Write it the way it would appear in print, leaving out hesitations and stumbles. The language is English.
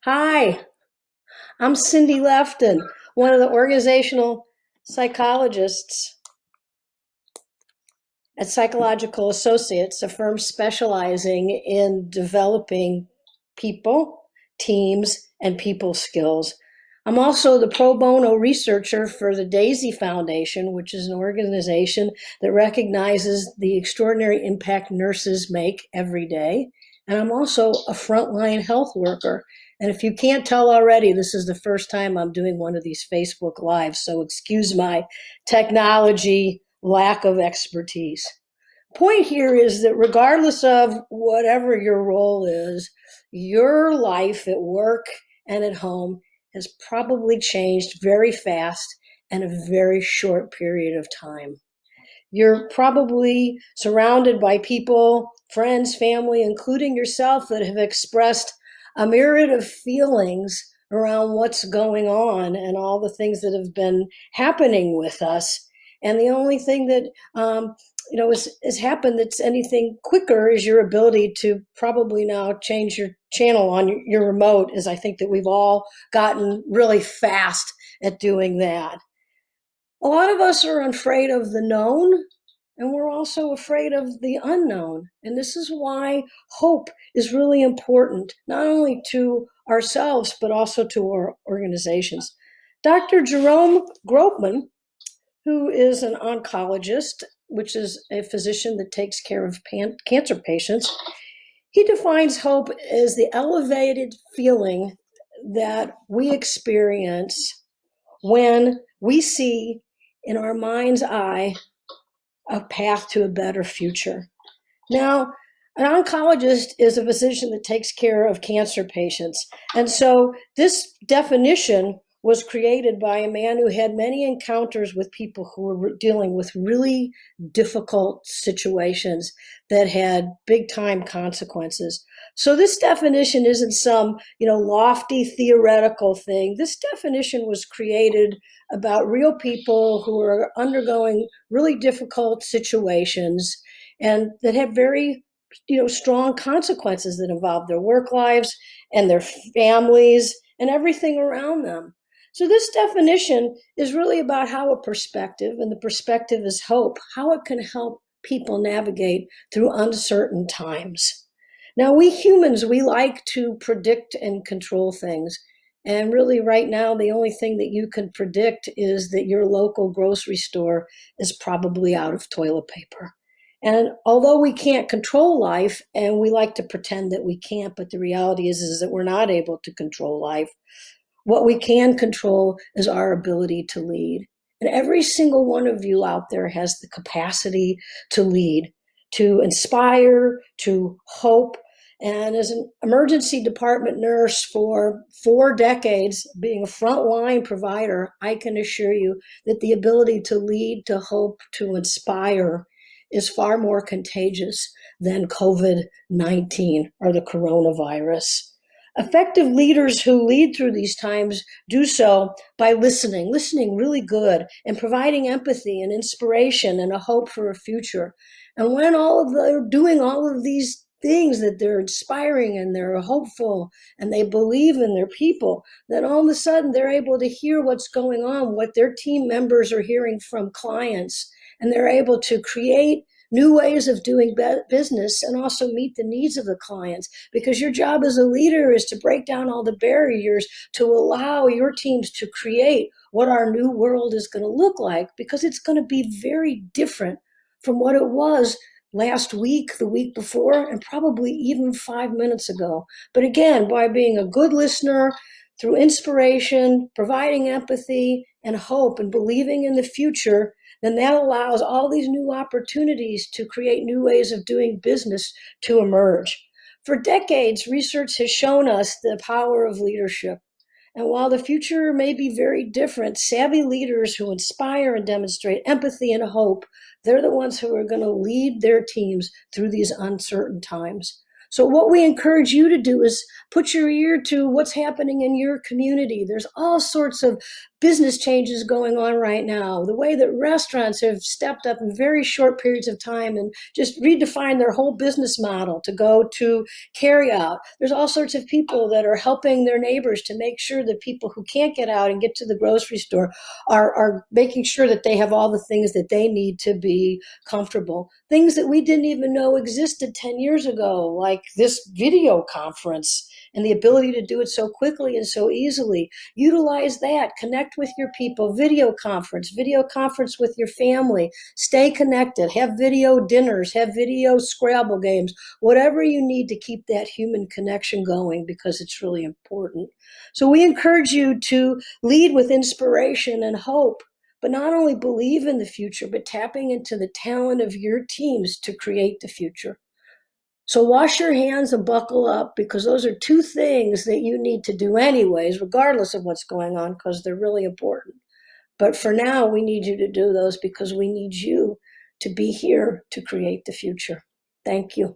Hi, I'm Cindy Lefton, one of the organizational psychologists at Psychological Associates, a firm specializing in developing people, teams, and people skills. I'm also the pro bono researcher for the Daisy Foundation, which is an organization that recognizes the extraordinary impact nurses make every day. And I'm also a frontline health worker. And if you can't tell already, this is the first time I'm doing one of these Facebook Lives, so excuse my technology lack of expertise. Point here is that regardless of whatever your role is, your life at work and at home has probably changed very fast in a very short period of time. You're probably surrounded by people, friends, family, including yourself, that have expressed a myriad of feelings around what's going on and all the things that have been happening with us. And the only thing that has happened that's anything quicker is your ability to probably now change your channel on your remote, as I think that we've all gotten really fast at doing that. A lot of us are afraid of the known, and we're also afraid of the unknown. And this is why hope is really important, not only to ourselves, but also to our organizations. Dr. Jerome Gropman, who is an oncologist, which is a physician that takes care of cancer patients, he defines hope as the elevated feeling that we experience when we see in our mind's eye a path to a better future. Now, an oncologist is a physician that takes care of cancer patients. And so this definition was created by a man who had many encounters with people who were dealing with really difficult situations that had big time consequences. So this definition isn't some, lofty theoretical thing. This definition was created about real people who are undergoing really difficult situations and that have very strong consequences that involve their work lives and their families and everything around them. So this definition is really about how a perspective, and the perspective is hope, how it can help people navigate through uncertain times. Now, we humans, we like to predict and control things. And really, right now, the only thing that you can predict is that your local grocery store is probably out of toilet paper. And although we can't control life, and we like to pretend that we can't, but the reality is that we're not able to control life, what we can control is our ability to lead. And every single one of you out there has the capacity to lead, to inspire, to hope. And as an emergency department nurse for 4 decades, being a frontline provider, I can assure you that the ability to lead, to hope, to inspire is far more contagious than COVID-19 or the coronavirus. Effective leaders who lead through these times do so by listening really good, and providing empathy and inspiration and a hope for a future. And when they're doing all of these things, that they're inspiring and they're hopeful and they believe in their people, then all of a sudden they're able to hear what's going on, what their team members are hearing from clients, and they're able to create new ways of doing business and also meet the needs of the clients, because your job as a leader is to break down all the barriers to allow your teams to create what our new world is going to look like, because it's going to be very different from what it was last week, the week before, and probably even 5 minutes ago. But again, by being a good listener, through inspiration, providing empathy and hope, and believing in the future, then that allows all these new opportunities to create new ways of doing business to emerge. For decades, research has shown us the power of leadership. And while the future may be very different, savvy leaders who inspire and demonstrate empathy and hope, they're the ones who are going to lead their teams through these uncertain times. So what we encourage you to do is put your ear to what's happening in your community. There's all sorts of business changes going on right now, the way that restaurants have stepped up in very short periods of time and just redefined their whole business model to go to carry out. There's all sorts of people that are helping their neighbors to make sure that people who can't get out and get to the grocery store are making sure that they have all the things that they need to be comfortable. Things that we didn't even know existed 10 years ago, like this video conference and the ability to do it so quickly and so easily. Utilize that, connect with your people, video conference with your family, stay connected, have video dinners, have video Scrabble games, whatever you need to keep that human connection going, because it's really important. So we encourage you to lead with inspiration and hope, but not only believe in the future, but tapping into the talent of your teams to create the future. So wash your hands and buckle up, because those are two things that you need to do anyways, regardless of what's going on, because they're really important. But for now, we need you to do those because we need you to be here to create the future. Thank you.